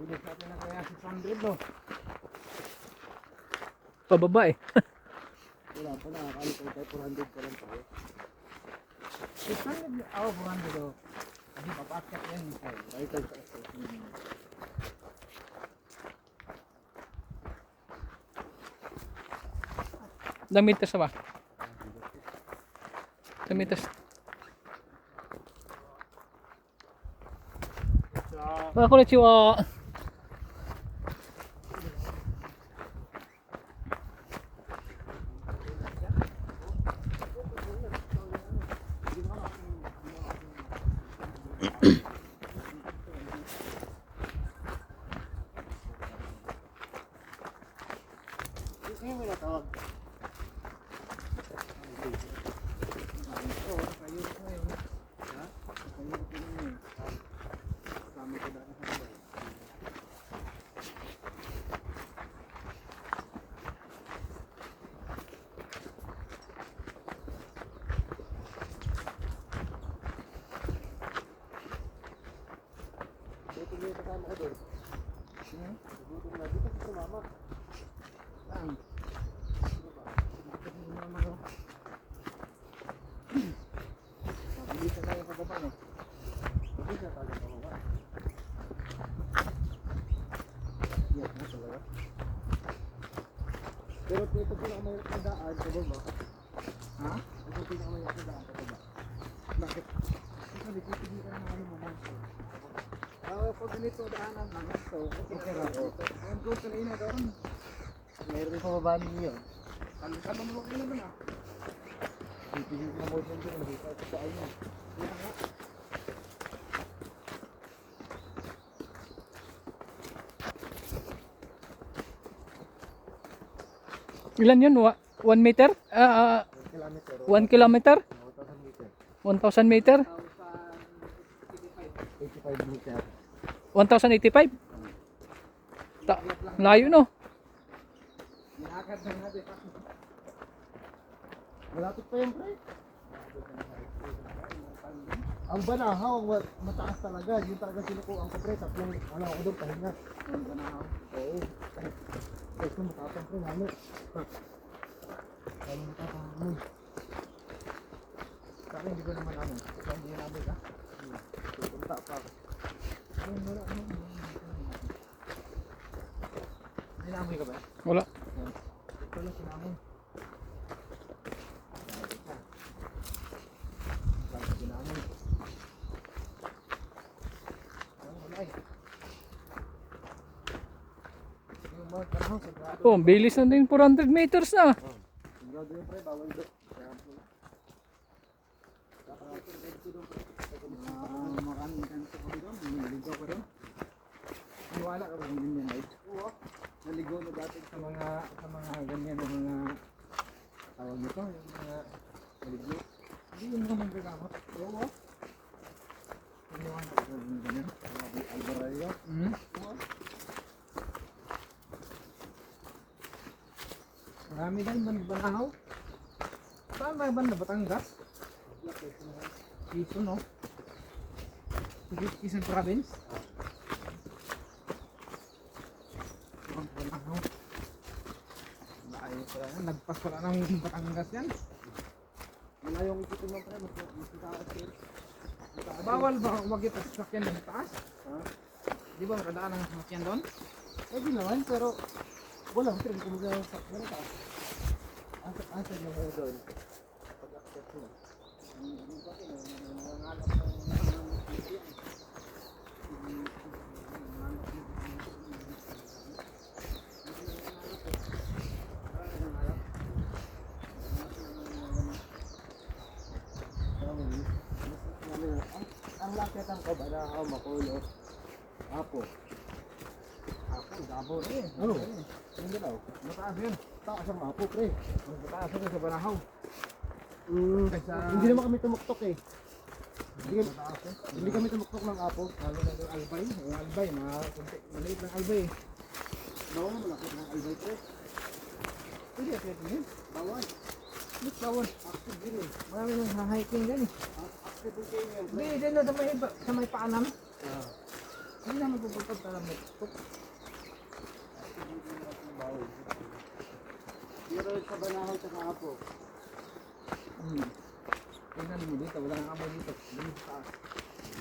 Bilis natin na kaya 600 no? Pababa eh. Wala pa na, akala ko tayo 400 pa lang tayo. 600? Oo, 400 oh. Kasi papakyat yan. Ay, tayo sa aso. Damitas ba? Damitas. Konnichiwa. Ngayon may natawag. Dito may kasama ko doon. Dito na dito sa mama. Saan? Mabilis na tayo pababa no? Mabilis na tayo pababa. Yes na talaga. Pero ito pinakamahirap na daan pababa. Ha? Ito pinakamahirap na daan pababa. Bakit? Kasi nagtitigil ka ng ano mo monster. Pag ganito daanan ng ito, okay na ito. Ang doon ka na ina doon. Mayroon pa baba ninyo. Kalong mo kayo naman ah. Titigil na mo dyan dyan. Nakita ito sa ayun. Yan nga. Ilan yun? 1 meter? 1 kilometer? 1,000 meter? 85 meter. 1,085? Layo no? Nakakad na natin. Malapit pa yung pre. Ang banahaw, mataas talaga. Yun talaga sinukuhan ko pre. Tatlong, ano ako doon, pahinga. Ang banahaw. Oo. Ito matapang pre, halo. Halo matapang. Sana hindi ko naman ano. Kasi hindi namin ka. Pupunta pa. Hindi namin ka ba? Wala. Ito lang sinamin. Oh, bilis na din 400 meters na. Sigurado yung pre, bawal do. Maraming kanto ko doon, naligaw ko doon. Niwala ka ba kung ganyan ay? Oo. Naligaw na dati sa mga ganyan, yung mga tawag nito, yung mga naligaw. Hindi yung mga manggagamot. Oo. Niwala ka ba kung ganyan? Mga albaraya. Oo. Marami din banahaw. Saan ba banda? Batangas? Dito no? Isang province? Ang banahaw. Ayos pala yan. Nagpas pala ng Batangas yan. Malayong ikutin mo pre. Bawal ba mag-itas sakyan ng taas? Di ba makadaan ang sakyan doon? Pwede naman pero wala sir, kung mag-sakyan ng taas. Asa nyo kayo doon? Pag-akit mo. Nangangalap ng Akyatan ko ba na ako makulot? Apo. Apo, gabo rin. Ano? Hindi daw. Mataas yun. Taas ang apo, pre. Mas mataas yun sa banahaw. Hindi naman kami tumuktok eh. Hindi kami tumuktok ng apo. Lalo na yung albay. Yung albay, maliit ng albay. Bawal, malapit ng albay, pre. Pwede akyatan yun. Bawal. Mas bawal. Active din eh. Marami nang hiking dyan eh. Active din kayo yun. Hindi, dyan na sa may paanam. Hindi naman pupunta para magtuktok. Pero sa banahaw sa kaapo. Tingnan mo dito, wala nang amoy dito. Dito sa taas.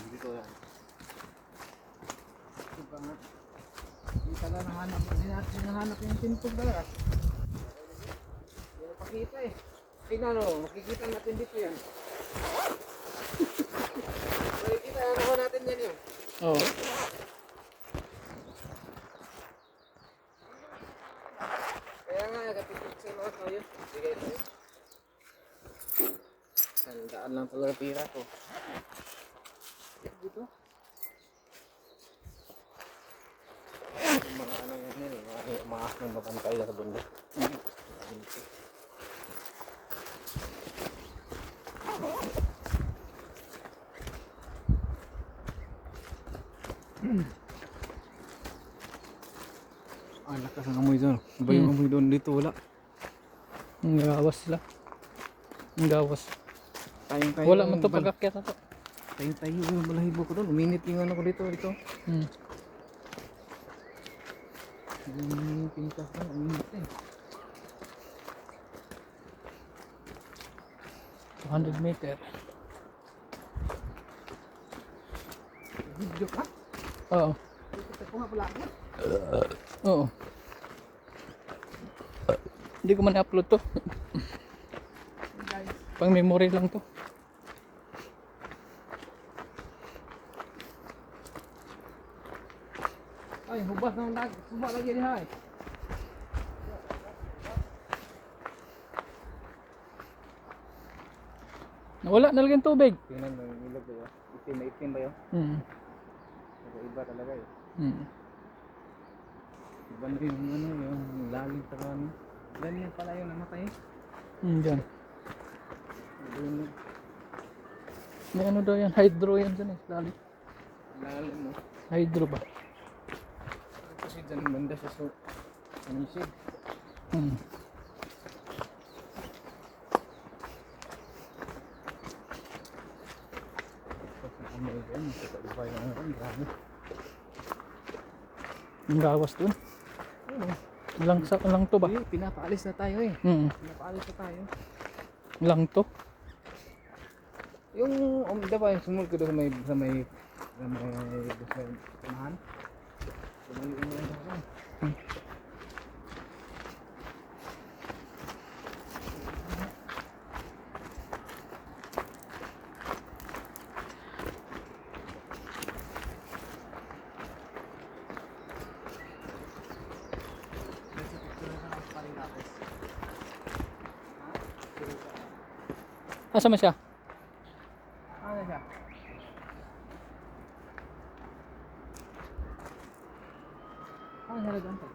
Dito yan. Ito pa nga. Hindi talaga nahanap. Hindi nahanap yung tintog talaga. Hindi na pakita eh. Tingnan o, makikita natin dito yan. Makikita ano natin yan yun. Oo. Kaya nga, kapitid sa mga tayo. Bigay tayo. Sandaan lang talaga pira ko. Dito. Yung mga ano yan yun, mga asong mabantay sa bundok. Ah, lakas ang amoy doon. Iba yung amoy doon, dito wala. Ang gawas sila. Ang gawas. Tayong tayo. Wala man to pag-akyat na to. Tayong tayo yung balahibo ko doon. Uminit yung ano ko dito. Yung pintas na, uminit eh. 200 meter. Video ka? Oo. Ito ko nga pala ako. Oo. Hindi ko man i-upload to. Guys. Pang memory lang to. Ay, hubas ng lag. Hubas lagi ni hay. Nawala na lang tubig. Tingnan mo yung ilog ba yun? Itim na itim ba yun? Pero iba talaga eh. Iba na yung ano, yung lalim sa kami. Lalim pala yung namatay eh. Diyan. Doon May ano daw yan, hydro yan dyan eh. Lalim. lalim mo. Hydro ba? Kasi dyan banda siya sa panisig. Tapos ang amoy ko yun, sa iba yung ano, grabe. Ang gawas dun. Lang to ba? Uy, pinapaalis na tayo eh. Pinapaalis na tayo. Lang to. Yung, diba yung sumunod ko doon sa may tumahan? Sumali ko na ako. Asa man siya? Ano siya? Ano siya nag-antay?